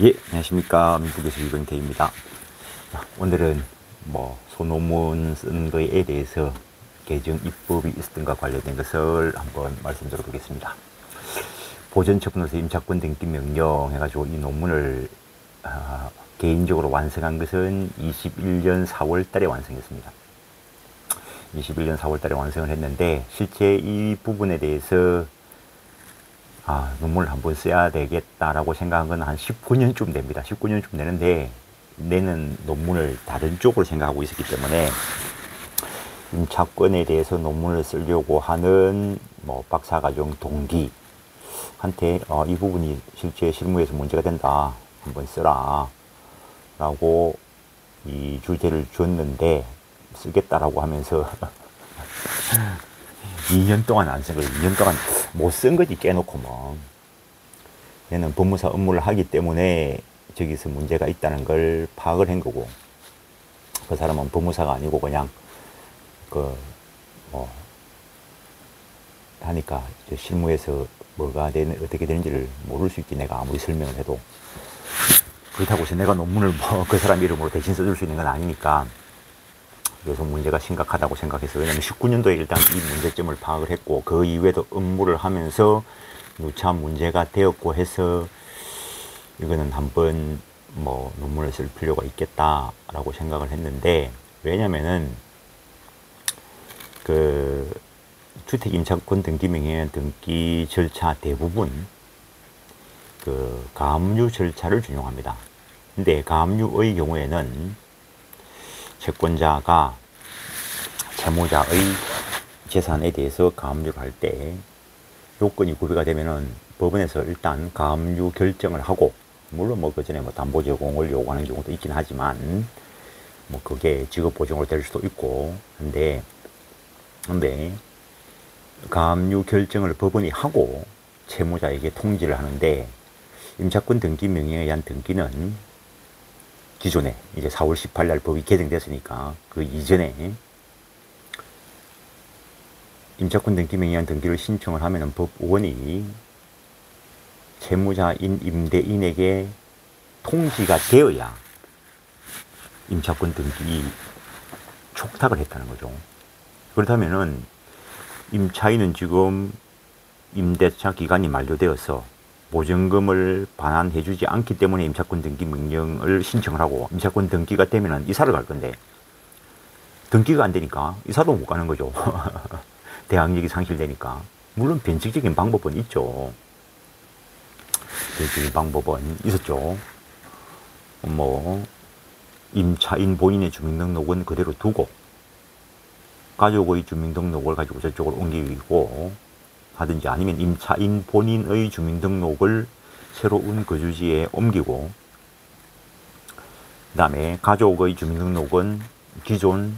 예, 안녕하십니까. 미국에서 유병태입니다. 오늘은 소논문 쓴 거에 대해서 개정 입법이 있었던가 관련된 것을 한번 말씀드려 보겠습니다. 보전처분으로서 임차권 등기 명령 해가지고 이 논문을 개인적으로 완성한 것은 21년 4월 달에 완성했습니다. 21년 4월 달에 완성을 했는데, 실제 이 부분에 대해서 논문을 한번 써야 되겠다라고 생각한 건 한 19년쯤 됩니다. 19년쯤 되는데, 내는 논문을 다른 쪽으로 생각하고 있었기 때문에 임차권에 대해서 논문을 쓰려고 하는 박사과정 동기한테 이 부분이 실제 실무에서 문제가 된다, 한번 써라 라고 이 주제를 줬는데, 쓰겠다라고 하면서 2년 동안 안 쓴 거예요. 2년 동안 못 쓴 거지, 깨놓고 뭐. 얘는 법무사 업무를 하기 때문에 저기서 문제가 있다는 걸 파악을 한 거고, 그 사람은 법무사가 아니고 그냥 하니까 실무에서 어떻게 되는지를 모를 수 있지, 내가 아무리 설명을 해도. 그렇다고 해서 내가 논문을 그 사람 이름으로 대신 써줄 수 있는 건 아니니까, 그래서 문제가 심각하다고 생각해서, 왜냐면 19년도에 일단 이 문제점을 파악을 했고, 그 이후에도 업무를 하면서 누차 문제가 되었고 해서, 이거는 한번 논문을 쓸 필요가 있겠다라고 생각을 했는데, 왜냐면은 주택임차권 등기명의 등기 절차 대부분 가압류 절차를 준용합니다. 근데 가압류의 경우에는 채권자가 채무자의 재산에 대해서 가압류를 할 때 요건이 구비가 되면은 법원에서 일단 가압류 결정을 하고, 물론 그 전에 담보 제공을 요구하는 경우도 있긴 하지만, 그게 직업 보정으로 될 수도 있고, 근데 가압류 결정을 법원이 하고 채무자에게 통지를 하는데, 임차권 등기 명의에 의한 등기는 기존에 이제 4월 18일 법이 개정됐으니까 그 이전에 임차권 등기 명의에 의한 등기를 신청을 하면은 법원이 채무자인 임대인에게 통지가 되어야 임차권 등기 촉탁을 했다는 거죠. 그렇다면은 임차인은 지금 임대차 기간이 만료되어서 보증금을 반환해주지 않기 때문에 임차권 등기 명령을 신청을 하고, 임차권 등기가 되면은 이사를 갈 건데, 등기가 안 되니까 이사도 못 가는 거죠. 대항력이 상실되니까. 물론 변칙적인 방법은 있죠. 변칙적인 방법은 있었죠. 임차인 본인의 주민등록은 그대로 두고 가족의 주민등록을 가지고 저쪽으로 옮기고 하든지, 아니면 임차인 본인의 주민등록을 새로운 거주지에 옮기고, 그 다음에 가족의 주민등록은 기존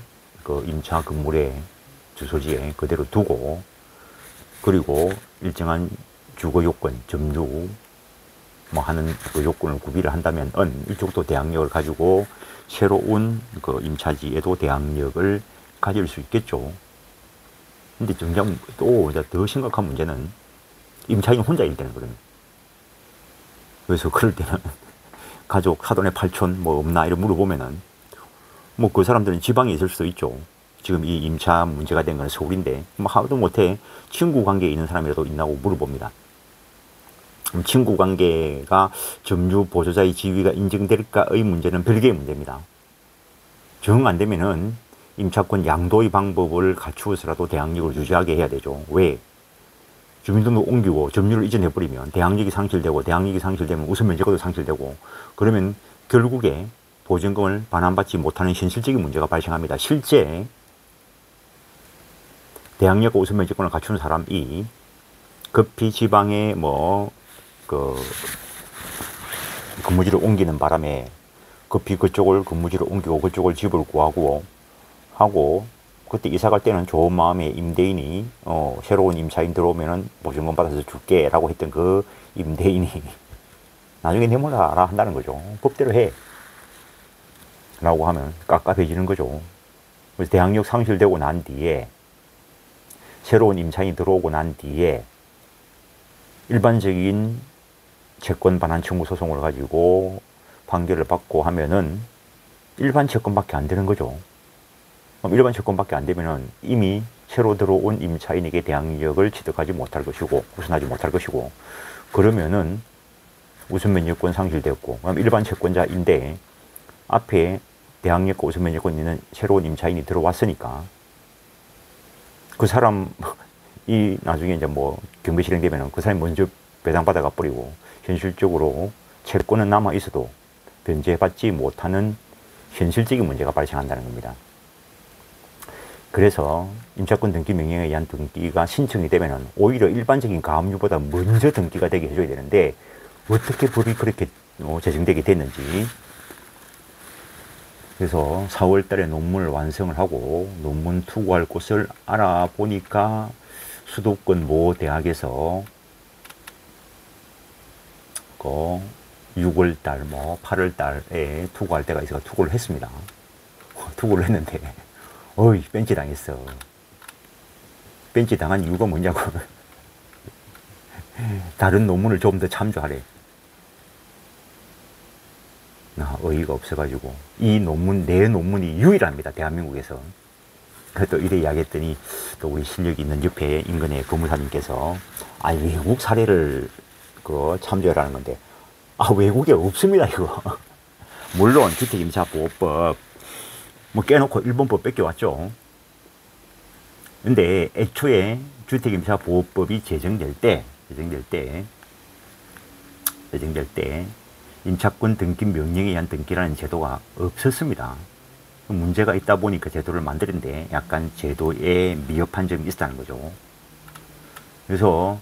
임차 건물의 주소지에 그대로 두고, 그리고 일정한 주거 요건, 점유 하는 그 요건을 구비를 한다면 이쪽도 대항력을 가지고 새로운 임차지에도 대항력을 가질 수 있겠죠. 근데 정작 또 더 심각한 문제는 임차인 혼자일 때는 거거든요. 그래서 그럴 때는 가족, 사돈의 팔촌 없나 이런 물어보면은 그 사람들은 지방에 있을 수도 있죠. 지금 이 임차 문제가 된 건 서울인데 하도 못해 친구 관계에 있는 사람이라도 있나고 물어봅니다. 그럼 친구 관계가 점유 보조자의 지위가 인정될까의 문제는 별개의 문제입니다. 정 안 되면은 임차권 양도의 방법을 갖추어서라도 대항력을 유지하게 해야 되죠. 왜? 주민등록 옮기고 점유를 이전해버리면 대항력이 상실되고, 대항력이 상실되면 우선 면제가도 상실되고, 그러면 결국에 보증금을 반환받지 못하는 현실적인 문제가 발생합니다. 실제 대항력과 우선 면제권을 갖추는 사람이 급히 지방에 근무지를 옮기는 바람에 급히 그쪽을 근무지를 옮기고 그쪽을 집을 구하고 하고, 그때 이사 갈 때는 좋은 마음에 임대인이 새로운 임차인 들어오면은 보증금 받아서 줄게 라고 했던 그 임대인이 나중에 내 몰라 알아 한다는 거죠. 법대로 해 라고 하면 깝깝해지는 거죠. 그래서 대항력 상실되고 난 뒤에, 새로운 임차인이 들어오고 난 뒤에 일반적인 채권 반환 청구 소송을 가지고 판결을 받고 하면은 일반 채권밖에 안 되는 거죠. 그럼 일반 채권밖에 안 되면은 이미 새로 들어온 임차인에게 대항력을 취득하지 못할 것이고, 우선하지 못할 것이고, 그러면은 우선 면제권 상실되었고, 그럼 일반 채권자인데 앞에 대항력과 우선 면제권 있는 새로운 임차인이 들어왔으니까 그 사람이 나중에 이제 뭐 경매 실행되면은 그 사람이 먼저 배당받아가 버리고 현실적으로 채권은 남아 있어도 변제받지 못하는 현실적인 문제가 발생한다는 겁니다. 그래서 임차권 등기 명령에 의한 등기가 신청이 되면은 오히려 일반적인 가압류보다 먼저 등기가 되게 해줘야 되는데 어떻게 법이 그렇게 제정되게 됐는지. 그래서 4월 달에 논문을 완성을 하고 논문 투고할 곳을 알아보니까 수도권 모 대학에서 6월 달, 8월 달에 투고할 때가 있어서 투고를 했습니다. 투고를 했는데, 벤치 당했어. 벤치 당한 이유가 뭐냐고. 다른 논문을 좀 더 참조하래. 어이가 없어가지고. 이 논문, 내 논문이 유일합니다. 대한민국에서. 또 이래 이야기했더니, 또 우리 실력이 있는 옆에 인근의 법무사님께서, 외국 사례를 참조해라는 건데, 외국에 없습니다, 이거. 물론, 주택임차보호법, 깨놓고 일본법 뺏겨왔죠. 근데, 애초에 주택임차보호법이 제정될 때, 임차권 등기 명령에 의한 등기라는 제도가 없었습니다. 문제가 있다 보니 그 제도를 만드는데 약간 제도에 미흡한 점이 있었다는 거죠. 그래서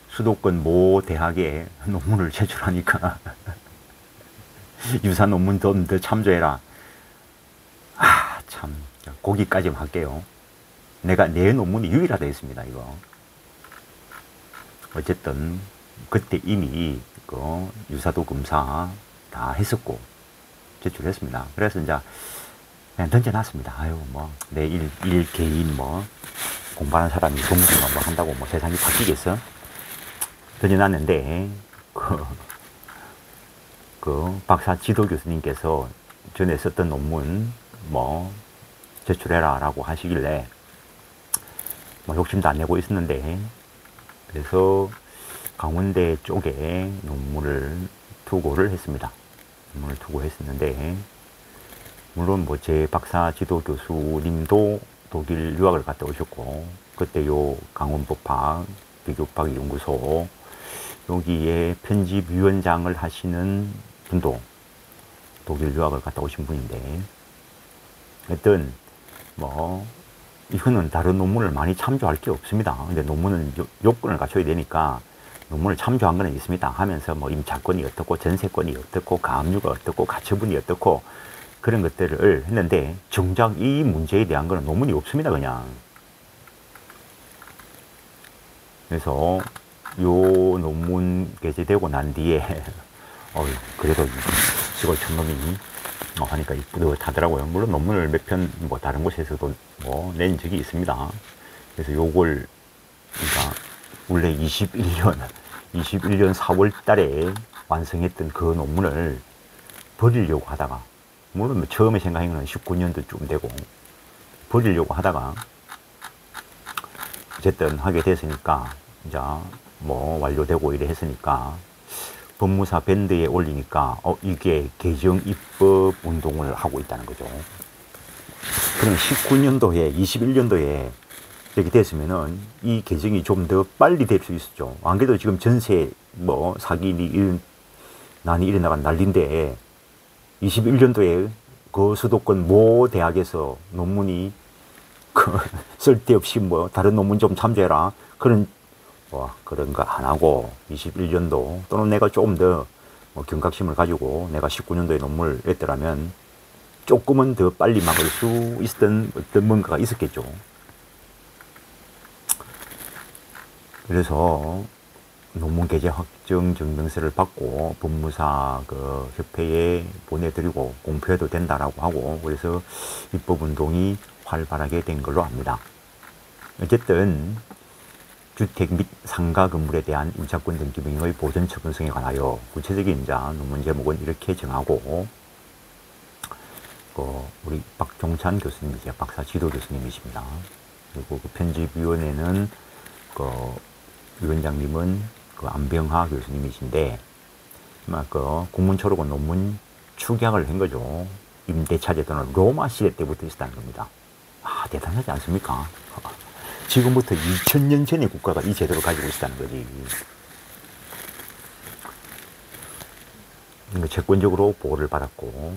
수도권 모 대학에 논문을 제출하니까 유사 논문 좀 더 참조해라. 참, 거기까지만 할게요. 내 논문이 유일하다 했습니다, 이거. 어쨌든 그때 이미 유사도 검사 다 했었고 제출했습니다. 그래서 이제 그냥 던져놨습니다. 내 일 개인 공부하는 사람이 공부만 한다고 세상이 바뀌겠어? 던져놨는데 박사 지도 교수님께서 전에 썼던 논문 제출해라 라고 하시길래 욕심도 안 내고 있었는데, 그래서 강원대 쪽에 논문을 투고를 했습니다. 논문을 투고했었는데, 물론 제 박사 지도 교수님도 독일 유학을 갔다 오셨고, 그때 요 강원법학 비교법학 연구소 여기에 편집위원장을 하시는 분도 독일 유학을 갔다 오신 분인데, 하여튼 이거는 다른 논문을 많이 참조할 게 없습니다. 근데 논문은 요건을 갖춰야 되니까 논문을 참조한 거는 있습니다 하면서 임차권이 어떻고 전세권이 어떻고 가압류가 어떻고 가처분이 어떻고 그런 것들을 했는데, 정작 이 문제에 대한 거는 논문이 없습니다, 그냥. 그래서 요 논문 게재되고 난 뒤에 그래도 시골 촌놈이 하니까 뿌듯하더라고요. 물론 논문을 몇 편 다른 곳에서도 낸 적이 있습니다. 그래서 요걸 그러니까 원래 21년 4월 달에 완성했던 그 논문을 버리려고 하다가, 물론 처음에 생각한 건 19년도쯤 되고 버리려고 하다가 어쨌든 하게 됐으니까 이제 완료되고 이래 했으니까 법무사 밴드에 올리니까 이게 개정 입법 운동을 하고 있다는 거죠. 그럼 19년도에 21년도에 이렇게 됐으면은 이 개정이 좀 더 빨리 될 수 있었죠. 안 그래도 지금 전세 사기 난이 일어나간 난리인데 21년도에 그 수도권 모 대학에서 논문이 쓸데없이 다른 논문 좀 참조해라 그런 거 안 하고 21년도 또는 내가 조금 더 경각심을 가지고 내가 19년도에 논문을 냈더라면 조금은 더 빨리 막을 수 있었던 어떤 뭔가가 있었겠죠. 그래서 논문 게재 확정 증명서를 받고 법무사 협회에 보내드리고 공표해도 된다라고 하고, 그래서 입법운동이 활발하게 된 걸로 압니다. 어쨌든 주택 및 상가 건물에 대한 임차권 등기 명령의 보전 처분성에 관하여 구체적인 논문 제목은 이렇게 정하고, 우리 박종찬 교수님이죠. 박사 지도 교수님이십니다. 그리고 그 편집위원회는 위원장님은 안병하 교수님이신데, 국문초록은 논문 축약을 한 거죠. 임대차 제도는 로마 시대 때부터 있었다는 겁니다. 대단하지 않습니까? 지금부터 2000년 전의 국가가 이 제도를 가지고 있었다는 거지. 채권적으로 보호를 받았고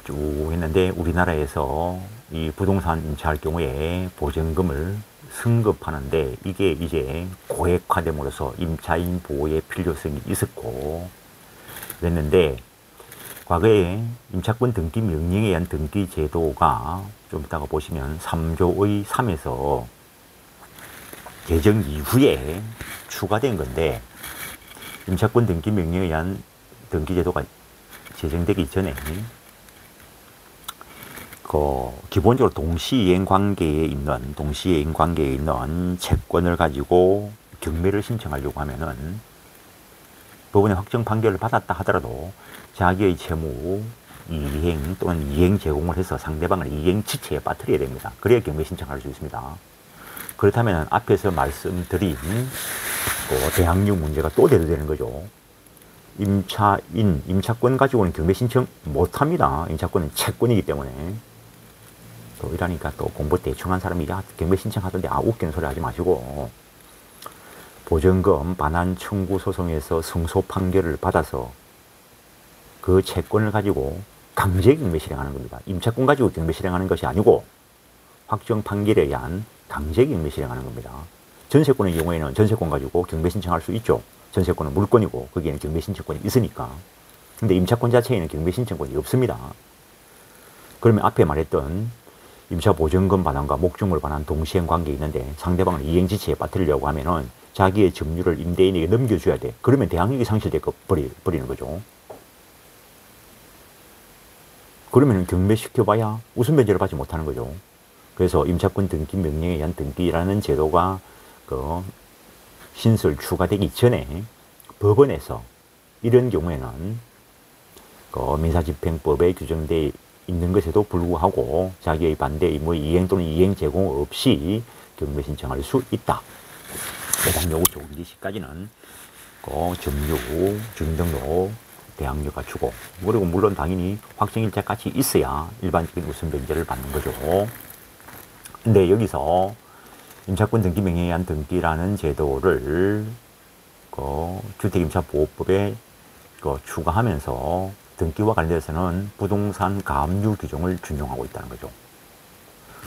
쭉 했는데, 우리나라에서 이 부동산 임차할 경우에 보증금을 승급하는데 이게 이제 고액화됨으로써 임차인 보호의 필요성이 있었고 그랬는데, 과거에 임차권 등기 명령에 의한 등기 제도가 좀 이따가 보시면 3조의 3에서 개정 이후에 추가된 건데, 임차권 등기 명령에 의한 등기 제도가 제정되기 전에 기본적으로 동시이행 관계에 있는 채권을 가지고 경매를 신청하려고 하면은 법원의 확정 판결을 받았다 하더라도 자기의 채무 이행 또는 이행 제공을 해서 상대방을 이행 지체에 빠뜨려야 됩니다. 그래야 경매 신청할 수 있습니다. 그렇다면 앞에서 말씀드린 대항력 문제가 또 대두되는 거죠. 임차권 가지고는 경매 신청 못합니다. 임차권은 채권이기 때문에. 또 이러니까 또 공부 대충 한 사람이 경매 신청하던데 웃기는 소리 하지 마시고, 보증금 반환 청구 소송에서 승소 판결을 받아서 그 채권을 가지고 강제 경매 실행하는 겁니다. 임차권 가지고 경매 실행하는 것이 아니고 확정 판결에 의한 강제 경매 실행하는 겁니다. 전세권의 경우에는 전세권 가지고 경매 신청할 수 있죠. 전세권은 물권이고 거기에는 경매 신청권이 있으니까. 근데 임차권 자체에는 경매 신청권이 없습니다. 그러면 앞에 말했던 임차 보증금 반환과 목적물 반환 동시행 관계에 있는데 상대방을 이행지체에 빠뜨리려고 하면은 자기의 점유를 임대인에게 넘겨줘야 돼. 그러면 대항력이 상실돼 버리는 거죠. 그러면 경매시켜봐야 우선 변제를 받지 못하는 거죠. 그래서 임차권 등기 명령에 의한 등기라는 제도가 신설 추가되기 전에 법원에서 이런 경우에는 민사집행법에 규정되어 있는 것에도 불구하고 자기의 반대 의무의 이행 또는 이행 제공 없이 경매 신청할 수 있다. 해당 요구 조기 시까지는 점유, 주민등록, 대항력 갖추고, 그리고 물론 당연히 확정일자 같이 있어야 일반적인 우선 변제를 받는 거죠. 근데 여기서 임차권 등기 명령에 의한 등기라는 제도를 주택임차보호법에 추가하면서 등기와 관련해서는 부동산 가압류 규정을 준용하고 있다는 거죠.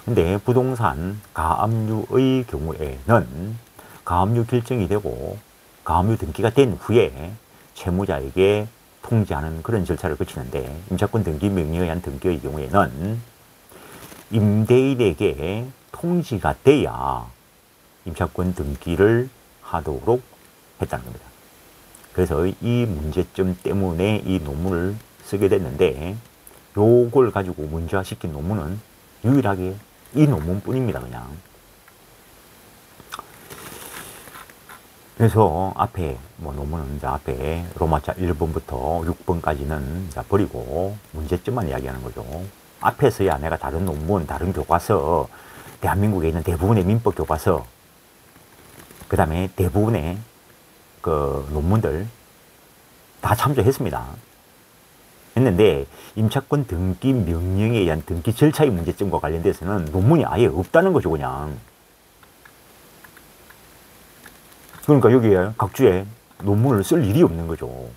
근데 부동산 가압류의 경우에는 가압류 결정이 되고 가압류 등기가 된 후에 채무자에게 통지하는 그런 절차를 거치는데, 임차권 등기 명령에 의한 등기의 경우에는 임대인에게 통지가 돼야 임차권 등기를 하도록 했다는 겁니다. 그래서 이 문제점 때문에 이 논문을 쓰게 됐는데, 요걸 가지고 문제화시킨 논문은 유일하게 이 논문뿐입니다, 그냥. 그래서 앞에 논문은 이제 앞에 로마자 1번부터 6번까지는 버리고 문제점만 이야기하는 거죠. 앞에서야 내가 다른 논문, 다른 교과서, 대한민국에 있는 대부분의 민법 교과서, 그 다음에 대부분의 논문들 다 참조했습니다. 했는데 임차권 등기 명령에 의한 등기 절차의 문제점과 관련돼서는 논문이 아예 없다는 거죠, 그냥. 그러니까 여기에 각주에 논문을 쓸 일이 없는 거죠.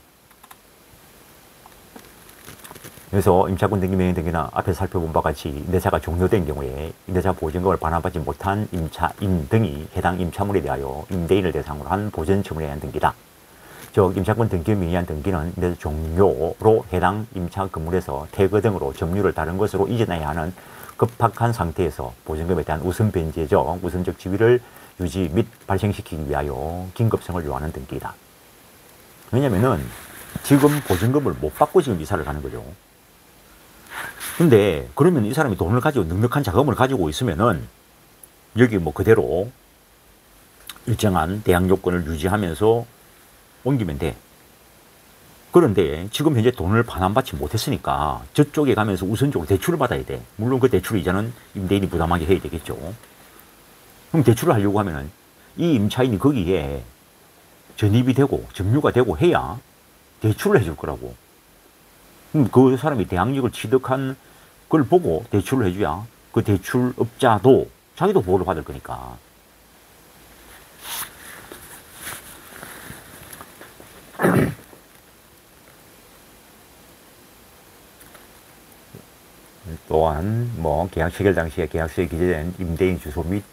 그래서 임차권 등기 명령 등기나 앞에서 살펴본 바와 같이 임대차가 종료된 경우에 임대차 보증금을 반환받지 못한 임차인 등이 해당 임차물에 대하여 임대인을 대상으로 한 보전처분에 의한 등기다. 즉 임차권 등기 명령에 의한 등기는 임대차 종료로 해당 임차 건물에서 퇴거 등으로 점유를 다른 것으로 이전해야 하는 급박한 상태에서 보증금에 대한 우선 변제적 우선적 지위를 유지 및 발생시키기 위하여 긴급성을 요하는 등기이다. 왜냐면은 지금 보증금을 못 받고 지금 이사를 가는 거죠. 근데 그러면 이 사람이 돈을 가지고 넉넉한 자금을 가지고 있으면은 여기 뭐 그대로 일정한 대항 요건을 유지하면서 옮기면 돼. 그런데 지금 현재 돈을 반환받지 못했으니까 저쪽에 가면서 우선적으로 대출을 받아야 돼. 물론 그 대출 이자는 임대인이 부담하게 해야 되겠죠. 그럼 대출을 하려고 하면은 이 임차인이 거기에 전입이 되고 점유가 되고 해야 대출을 해줄 거라고. 그럼 그 사람이 대항력을 취득한 걸 보고 대출을 해줘야 그 대출업자도 자기도 보호를 받을 거니까. 또한 뭐 계약 체결 당시에 계약서에 기재된 임대인 주소 및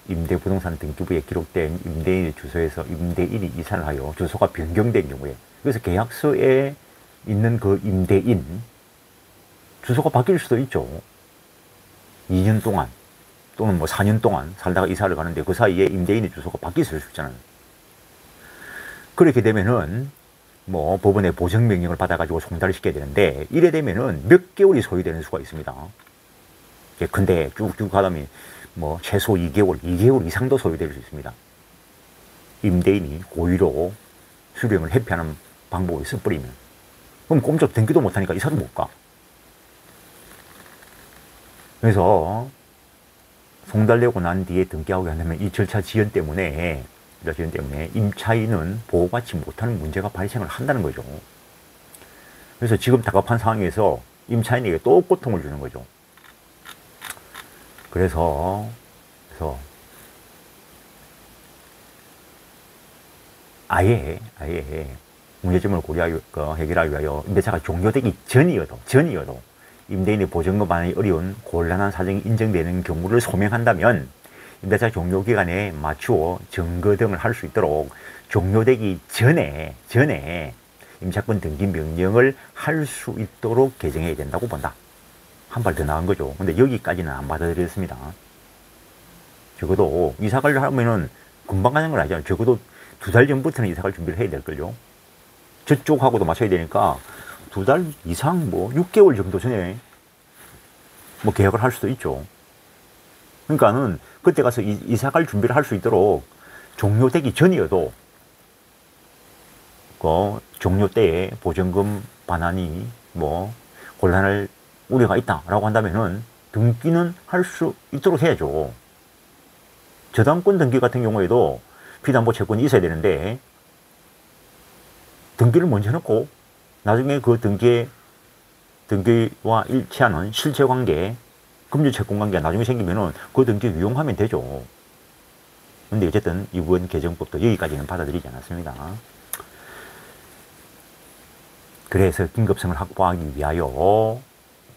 임대부동산 등기부에 기록된 임대인의 주소에서 임대인이 이사를 하여 주소가 변경된 경우에, 그래서 계약서에 있는 그 임대인 주소가 바뀔 수도 있죠. 2년 동안 또는 뭐 4년 동안 살다가 이사를 가는데 그 사이에 임대인의 주소가 바뀔 수 있잖아요. 그렇게 되면은 뭐 법원의 보정명령을 받아가지고 송달을 시켜야 되는데, 이래 되면은 몇 개월이 소요되는 수가 있습니다. 근데 쭉쭉 가다면 뭐 최소 2개월 이상도 소요될 수 있습니다. 임대인이 고의로 수령을 회피하는 방법을 써버리면, 그럼 꼼짝 등기도 못하니까 이사도 못 가. 그래서 송달되고 난 뒤에 등기하고 한다면 이 절차 지연 때문에 임차인은 보호받지 못하는 문제가 발생을 한다는 거죠. 그래서 지금 다급한 상황에서 임차인에게 또 고통을 주는 거죠. 그래서 아예 문제점을 해결하기 위하여 임대차가 종료되기 전이어도 임대인의 보증금 반환이 어려운 곤란한 사정이 인정되는 경우를 소명한다면 임대차 종료 기간에 맞추어 증거 등을 할 수 있도록 종료되기 전에 임차권 등기 명령을 할 수 있도록 개정해야 된다고 본다. 한 발 더 나은 거죠. 근데 여기까지는 안 받아들였습니다. 적어도 이사가를 하면은 금방 가는 건 아니잖아요. 적어도 2달 전부터는 이사갈 준비를 해야 될걸요. 저쪽하고도 맞춰야 되니까 2달 이상 뭐 6개월 정도 전에 뭐 계약을 할 수도 있죠. 그러니까는 그때 가서 이사갈 준비를 할 수 있도록 종료되기 전이어도 그 종료 때에 보증금 반환이 뭐 곤란할 우려가 있다라고 한다면은 등기는 할 수 있도록 해야죠. 저당권 등기 같은 경우에도 피담보 채권이 있어야 되는데 등기를 먼저 해놓고 나중에 그 등기와 일치하는 실체관계, 금융채권관계가 나중에 생기면은 그 등기 유용하면 되죠. 근데 어쨌든 이번 개정법도 여기까지는 받아들이지 않았습니다. 그래서 긴급성을 확보하기 위하여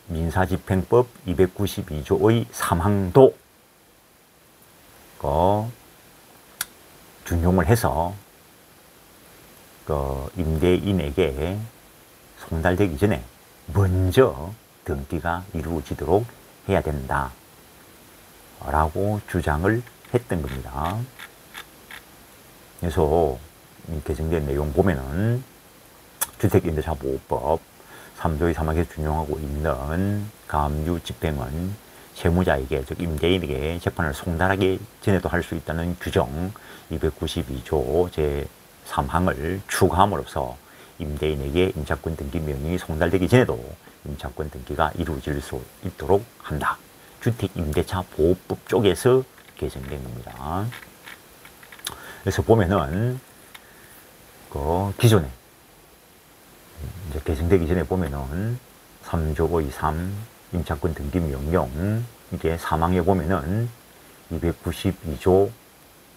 민사집행법 292조의 3항도 준용을 해서 임대인에게 송달되기 전에 먼저 등기가 이루어지도록 해야 된다 라고 주장을 했던 겁니다. 그래서 개정된 내용 보면은 주택임대차보호법 3조의 3항에서 준용하고 있는 가압류 집행은 채무자에게, 즉 임대인에게 재판을 송달하기 전에도 할 수 있다는 규정 292조 제3항을 추가함으로써 임대인에게 임차권 등기 명령이 송달되기 전에도 임차권 등기가 이루어질 수 있도록 한다. 주택임대차 보호법 쪽에서 개정된 겁니다. 그래서 보면은 기존에 이제 개정되기 전에 보면은 3조의 3 임차권 등기 명령, 이게 3항에 보면은 292조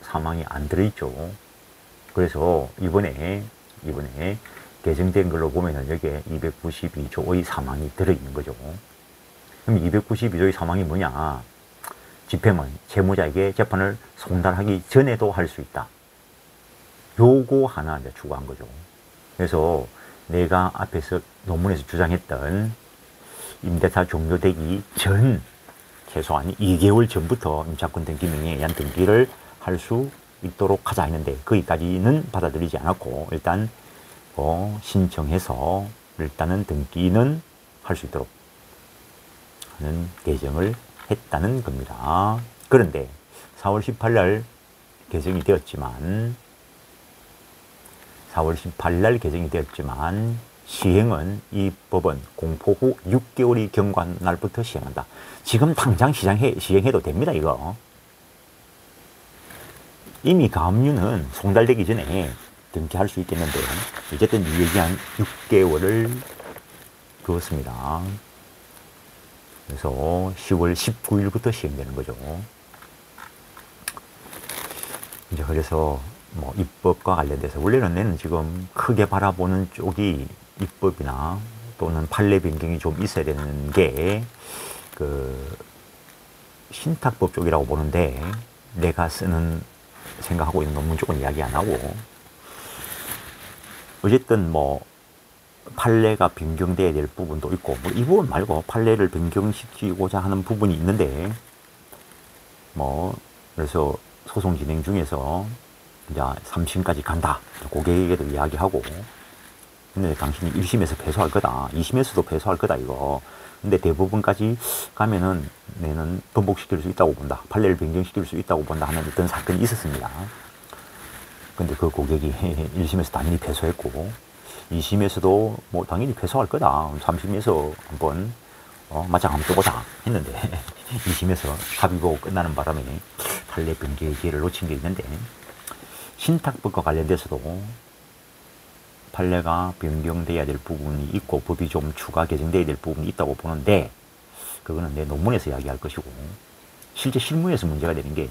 3항이 안 들어있죠. 그래서 이번에 개정된 걸로 보면은 여기에 292조의 3항이 들어있는 거죠. 그럼 292조의 3항이 뭐냐? 집행은 채무자에게 재판을 송달하기 전에도 할 수 있다. 요거 하나 이제 추가한 거죠. 그래서 내가 앞에서 논문에서 주장했던 임대차 종료되기 전, 최소한 2개월 전부터 임차권 등기 명령에 의한 등기를 할 수 있도록 하자 했는데 거기까지는 받아들이지 않았고 일단 신청해서 일단은 등기는 할 수 있도록 하는 개정을 했다는 겁니다. 그런데 4월 18일 날 개정이 되었지만 4월 18일 날 개정이 되었지만 시행은 이 법은 공포 후 6개월이 경과한 날부터 시행한다. 지금 당장 시행해도 됩니다. 이거 이미 가압류는 송달되기 전에 등기할 수 있겠는데 어쨌든 이 얘기한 6개월을 두었습니다. 그래서 10월 19일부터 시행되는 거죠. 이제 그래서 뭐 입법과 관련돼서 원래는 내는 지금 크게 바라보는 쪽이 입법이나 또는 판례 변경이 좀 있어야 되는 게 그 신탁법 쪽이라고 보는데 내가 생각하고 있는 논문 쪽은 이야기 안 하고 어쨌든 뭐 판례가 변경돼야 될 부분도 있고 뭐 이 부분 말고 판례를 변경시키고자 하는 부분이 있는데 뭐 그래서 소송 진행 중에서 이제 3심까지 간다 고객에게도 이야기하고 근데 당신이 1심에서 패소할 거다 2심에서도 패소할 거다 이거 근데 대부분까지 가면은 내는 번복시킬 수 있다고 본다 판례를 변경시킬 수 있다고 본다 하는 어떤 사건이 있었습니다. 근데 그 고객이 1심에서 당연히 패소했고 2심에서도 뭐 당연히 패소할 거다 3심에서 한번 맞짱 한번 떠보자 했는데 2심에서 합의 보고 끝나는 바람에 판례 변경의 기회를 놓친 게 있는데 신탁법과 관련돼서도 판례가 변경돼야 될 부분이 있고 법이 좀 추가 개정돼야 될 부분이 있다고 보는데 그거는 내 논문에서 이야기할 것이고 실제 실무에서 문제가 되는 게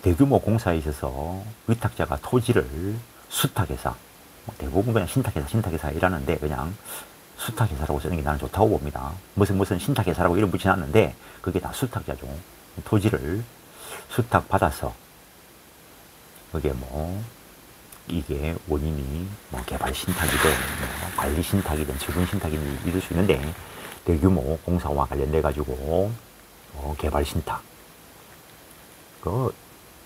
대규모 공사에 있어서 위탁자가 토지를 수탁회사 대부분 그냥 신탁회사 이라는데 그냥 수탁회사라고 쓰는 게 나는 좋다고 봅니다. 무슨 신탁회사라고 이름 붙여놨는데 그게 다 수탁자죠. 토지를 수탁받아서 그게 뭐 이게 원인이 뭐 개발 신탁이든 뭐 관리 신탁이든 지분 신탁이든 이럴 수 있는데 대규모 공사와 관련돼 가지고 개발 신탁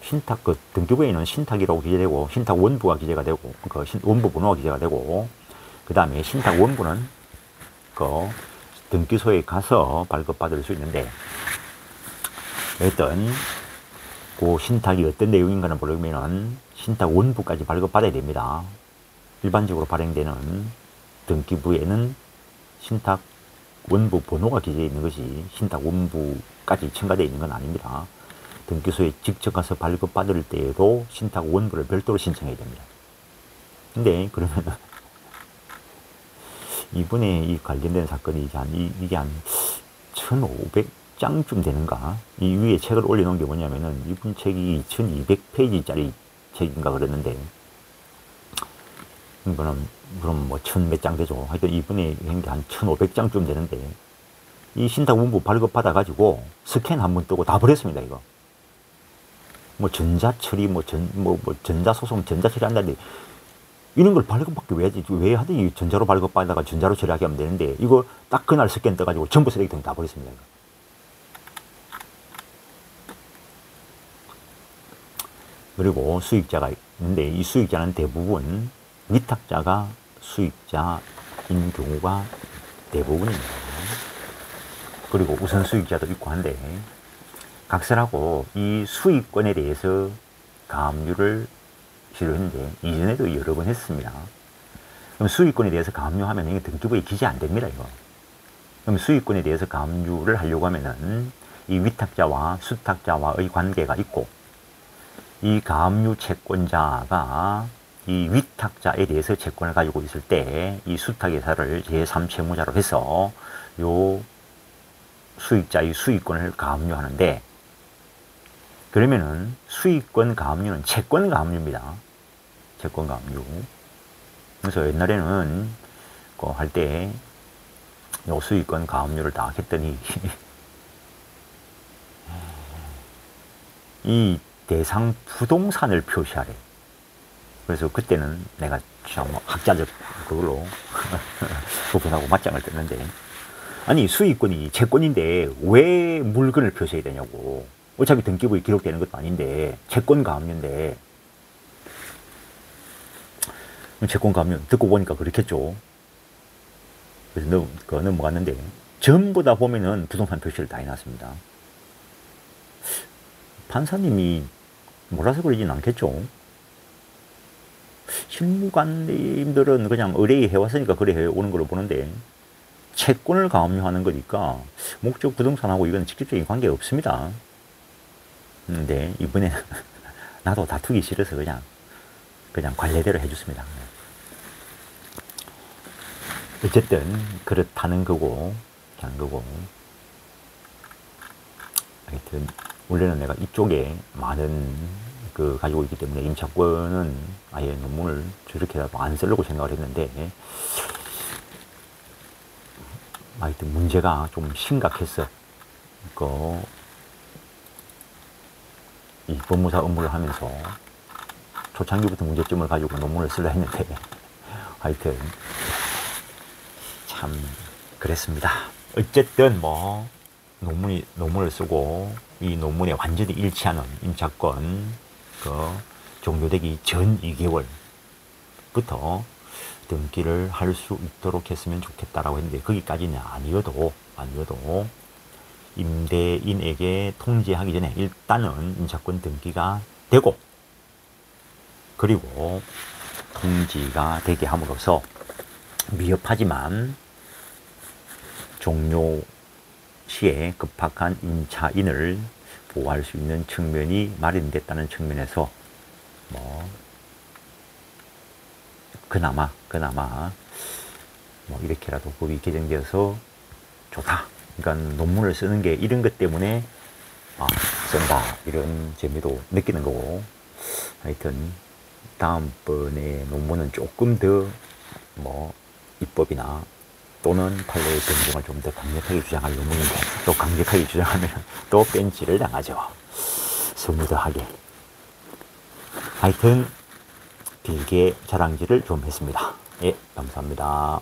신탁 등기부에는 신탁이라고 기재되고 신탁 원부가 기재가 되고 원부 번호가 기재가 되고 그 다음에 신탁 원부는 등기소에 가서 발급받을 수 있는데 어떤 그 신탁이 어떤 내용인가는 모르면은 신탁 원부까지 발급받아야 됩니다. 일반적으로 발행되는 등기부에는 신탁 원부 번호가 기재되어 있는 것이 신탁 원부까지 첨가되어 있는 건 아닙니다. 등기소에 직접 가서 발급받을 때에도 신탁 원부를 별도로 신청해야 됩니다. 근데 그러면 이번에 이 관련된 사건이 이게 한 1500장쯤 되는가? 이 위에 책을 올려놓은 게 뭐냐면은 이번 책이 2200페이지짜리 책인가 그랬는데 이거는 그럼 뭐 1000몇 장 되죠. 하여튼 이번에 한 게 한 1500장쯤 되는데 이 신탁 원부 발급받아 가지고 스캔 한번 뜨고 다 버렸습니다. 이거 뭐 전자처리 전자소송 전자처리 한다는데 이런 걸 발급받기 왜 하더니 전자로 발급받다가 전자로 처리하게 하면 되는데 이거 딱 그날 스캔 떠가지고 전부 쓰레기통에 다 버렸습니다. 이거. 그리고 수익자가 있는데 이 수익자는 대부분 위탁자가 수익자인 경우가 대부분입니다. 그리고 우선 수익자도 있고 한데 각설하고 이 수익권에 대해서 가압류를 실었는데 이전에도 여러 번 했습니다. 그럼 수익권에 대해서 가압류하면 이게 등기부에 기재 안 됩니다. 이거. 그럼 수익권에 대해서 가압류를 하려고 하면은 이 위탁자와 수탁자와의 관계가 있고 이 가압류 채권자가 이 위탁자에 대해서 채권을 가지고 있을 때 이 수탁회사를 제3채무자로 해서 요 수익자의 수익권을 가압류하는데 그러면은 수익권 가압류는 채권 가압류입니다. 채권 가압류. 그래서 옛날에는 할 때 요 수익권 가압류를 다 했더니 이 대상 부동산을 표시하래. 그래서 그때는 내가 참 학자적 그걸로 부분하고 맞짱을 떴는데 아니 수익권이 채권인데 왜 물건을 표시해야 되냐고. 어차피 등기부에 기록되는 것도 아닌데 채권 가압류인데 채권 가압류 듣고 보니까 그렇겠죠. 그래서 넘어갔는데 전부 다 보면은 부동산 표시를 다 해놨습니다. 판사님이 몰라서 그러진 않겠죠. 실무관님들은 그냥 의뢰해왔으니까 그래 해오는 걸로 보는데, 채권을 가압류하는 거니까 목적 부동산하고 이건 직접적인 관계가 없습니다. 근데 이번에 나도 다투기 싫어서 그냥 관례대로 해줬습니다. 어쨌든 그렇다는 거고, 그냥 거고. 하여튼 원래는 내가 이쪽에 많은 그 가지고 있기 때문에 임차권은 아예 논문을 저렇게라도 안 쓰려고 생각을 했는데, 하여튼 문제가 좀 심각했어. 이 법무사 업무를 하면서 초창기부터 문제점을 가지고 논문을 쓰려 했는데, 하여튼 참 그랬습니다. 어쨌든 뭐 논문을 쓰고 이 논문에 완전히 일치하는 임차권 종료되기 전 2개월부터 등기를 할 수 있도록 했으면 좋겠다라고 했는데, 거기까지는 아니어도 임대인에게 통지하기 전에 일단은 임차권 등기가 되고, 그리고 통지가 되게 함으로써 미흡하지만 종료 시에 급박한 임차인을 보호할 수 있는 측면이 마련됐다는 측면에서 뭐 그나마 뭐 이렇게라도 법이 개정되어서 좋다. 그러니까 논문을 쓰는 게 이런 것 때문에 쓴다, 이런 재미도 느끼는 거고. 하여튼 다음번에 논문은 조금 더 뭐 입법이나 또는 판례의 변경을 좀 더 강력하게 주장할 논문인데, 또 강력하게 주장하면 또 뺀지를 당하죠. 스무드하게. 하여튼 길게 자랑질을 좀 했습니다. 예, 감사합니다.